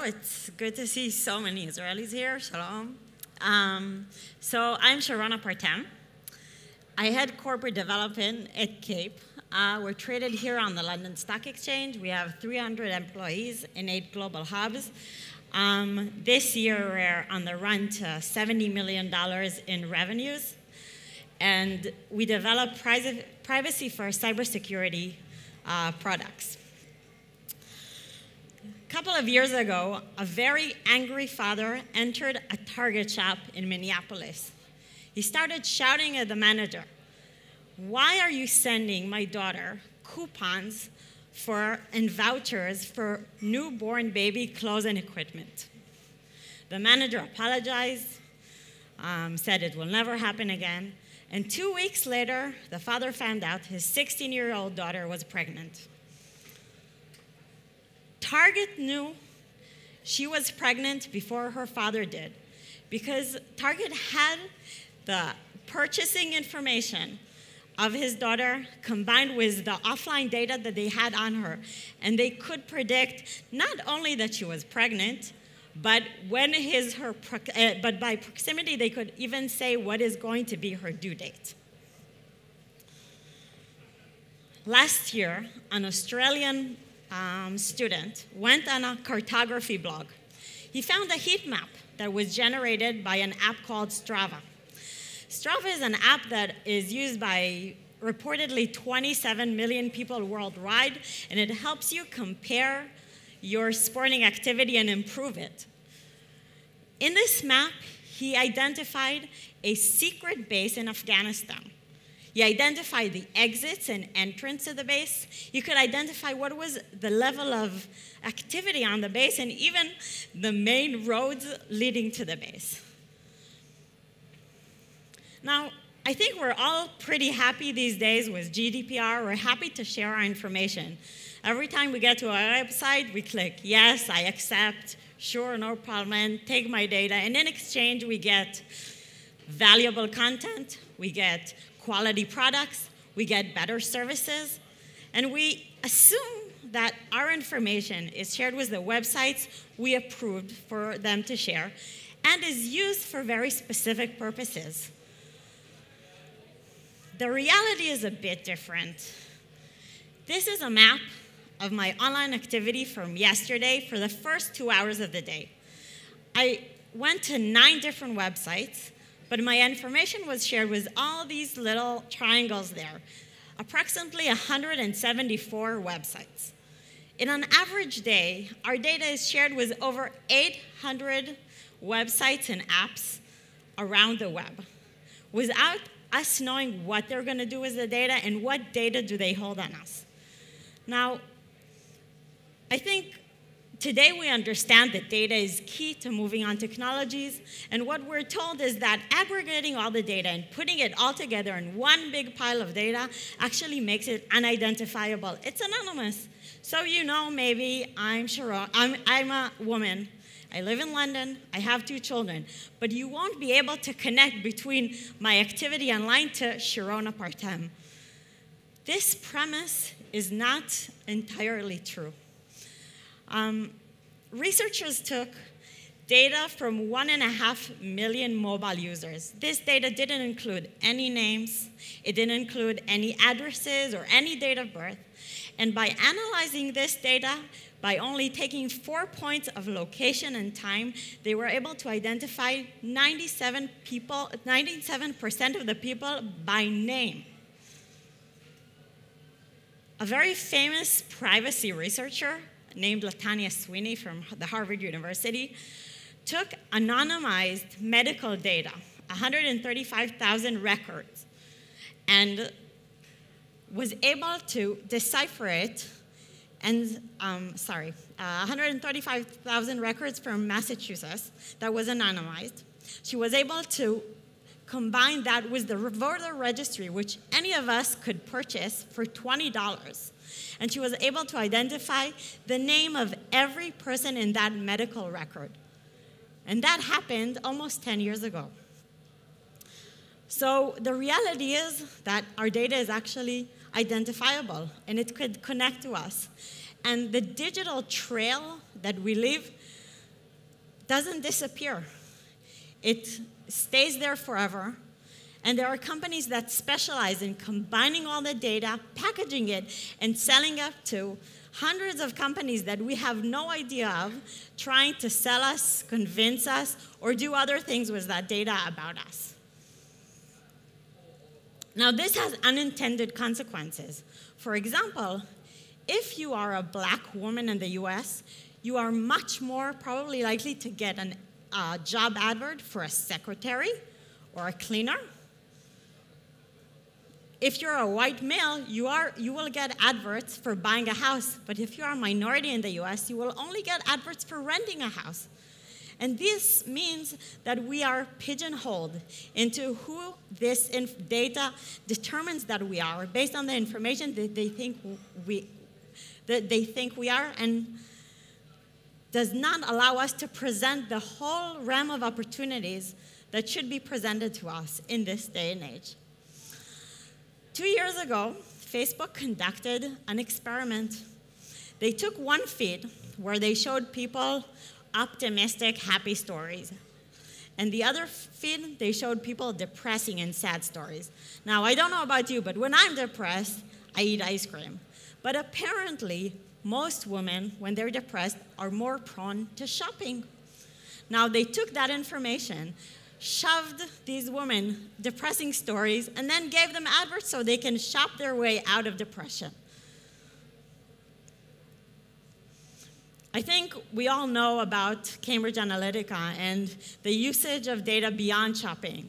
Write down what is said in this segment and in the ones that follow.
It's good to see so many Israelis here. Shalom. So I'm Shirona Phartem. I head corporate development at Cape. We're traded here on the London Stock Exchange. We have 300 employees in 8 global hubs. This year, we're on the run to $70 million in revenues. And we develop privacy for cybersecurity products. A couple of years ago, a very angry father entered a Target shop in Minneapolis. He started shouting at the manager, "Why are you sending my daughter coupons and vouchers for newborn baby clothes and equipment?" The manager apologized, said it will never happen again, and 2 weeks later, the father found out his 16-year-old daughter was pregnant. Target knew she was pregnant before her father did because Target had the purchasing information of his daughter combined with the offline data that they had on her. And they could predict not only that she was pregnant, but but by proximity, they could even say what is going to be her due date. Last year, an Australian student went on a cartography blog. He found a heat map that was generated by an app called Strava. Strava is an app that is used by reportedly 27 million people worldwide, and it helps you compare your sporting activity and improve it. In this map, he identified a secret base in Afghanistan. He identified the exits and entrance of the base. You could identify what was the level of activity on the base and even the main roads leading to the base. Now, I think we're all pretty happy these days with GDPR. We're happy to share our information. Every time we get to our website, we click, yes, I accept, sure, no problem, take my data. And in exchange, we get valuable content, we get quality products, we get better services, and we assume that our information is shared with the websites we approved for them to share and is used for very specific purposes. The reality is a bit different. This is a map of my online activity from yesterday for the first 2 hours of the day. I went to 9 different websites, but my information was shared with all these little triangles there, approximately 174 websites. In an average day, our data is shared with over 800 websites and apps around the web, without us knowing what they're going to do with the data and what data do they hold on us. Now, I think today we understand that data is key to moving on technologies, and what we're told is that aggregating all the data and putting it all together in one big pile of data actually makes it unidentifiable. It's anonymous. So you know, maybe I'm a woman. I live in London, I have 2 children, but you won't be able to connect between my activity online to Shirona Phartem. This premise is not entirely true. Researchers took data from 1.5 million mobile users. This data didn't include any names, it didn't include any addresses or any date of birth. And by analyzing this data, by only taking 4 points of location and time, they were able to identify 97% of the people by name. A very famous privacy researcher named Latanya Sweeney from the Harvard University took anonymized medical data, 135,000 records, and was able to decipher it, and 135,000 records from Massachusetts that was anonymized. She was able to combine that with the voter registry, which any of us could purchase for $20. And she was able to identify the name of every person in that medical record. And that happened almost 10 years ago. So the reality is that our data is actually identifiable, and it could connect to us. And the digital trail that we leave doesn't disappear. It stays there forever. And there are companies that specialize in combining all the data, packaging it, and selling it to hundreds of companies that we have no idea of, trying to sell us, convince us, or do other things with that data about us. Now, this has unintended consequences. For example, if you are a black woman in the US, you are much more probably likely to get a job advert for a secretary or a cleaner. If you're a white male, you will get adverts for buying a house. But if you are a minority in the US, you will only get adverts for renting a house. And this means that we are pigeonholed into who this data determines that we are based on the information that they think we are, and does not allow us to present the whole realm of opportunities that should be presented to us in this day and age. 2 years ago, Facebook conducted an experiment. They took one feed where they showed people optimistic, happy stories. And the other feed, they showed people depressing and sad stories. Now, I don't know about you, but when I'm depressed, I eat ice cream. But apparently, most women, when they're depressed, are more prone to shopping. Now, they took that information, shoved these women depressing stories, and then gave them adverts so they can shop their way out of depression. I think we all know about Cambridge Analytica and the usage of data beyond shopping.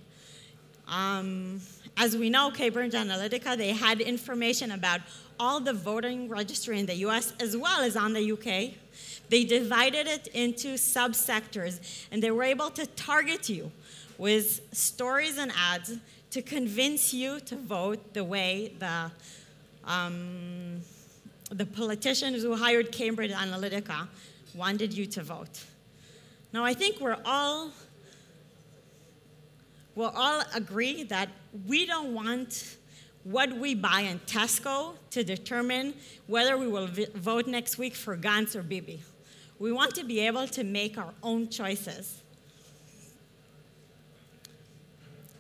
As we know, Cambridge Analytica, they had information about all the voting registry in the US as well as on the UK. They divided it into subsectors, and they were able to target you with stories and ads to convince you to vote the way the politicians who hired Cambridge Analytica wanted you to vote. Now, I think we'll all agree that we don't want what we buy in Tesco to determine whether we will vote next week for Gantz or Bibi. We want to be able to make our own choices.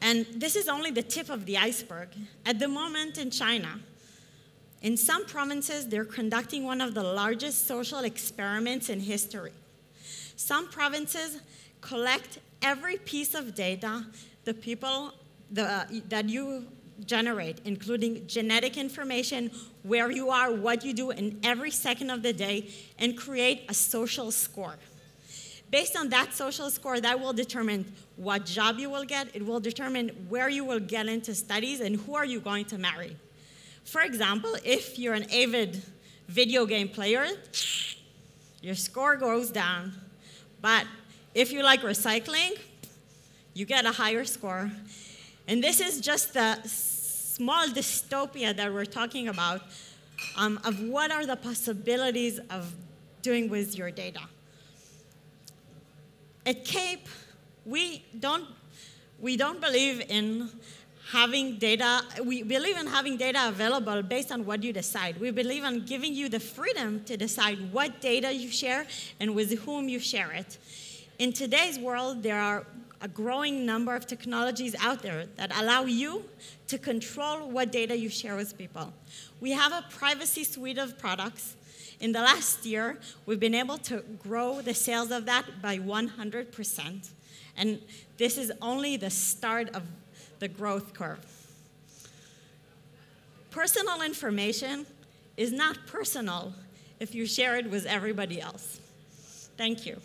And this is only the tip of the iceberg. At the moment in China, in some provinces, they're conducting one of the largest social experiments in history. Some provinces collect every piece of data that you generate, including genetic information, where you are, what you do in every second of the day, and create a social score. Based on that social score, that will determine what job you will get. It will determine where you will get into studies and who are you going to marry. For example, if you're an avid video game player, your score goes down. But if you like recycling, you get a higher score. And this is just the small dystopia that we're talking about of what are the possibilities of doing with your data. At CAPE, we don't believe in having data. We believe in having data available based on what you decide. We believe in giving you the freedom to decide what data you share and with whom you share it. In today's world, there are a growing number of technologies out there that allow you to control what data you share with people. We have a privacy suite of products. In the last year, we've been able to grow the sales of that by 100%. And this is only the start of the growth curve. Personal information is not personal if you share it with everybody else. Thank you.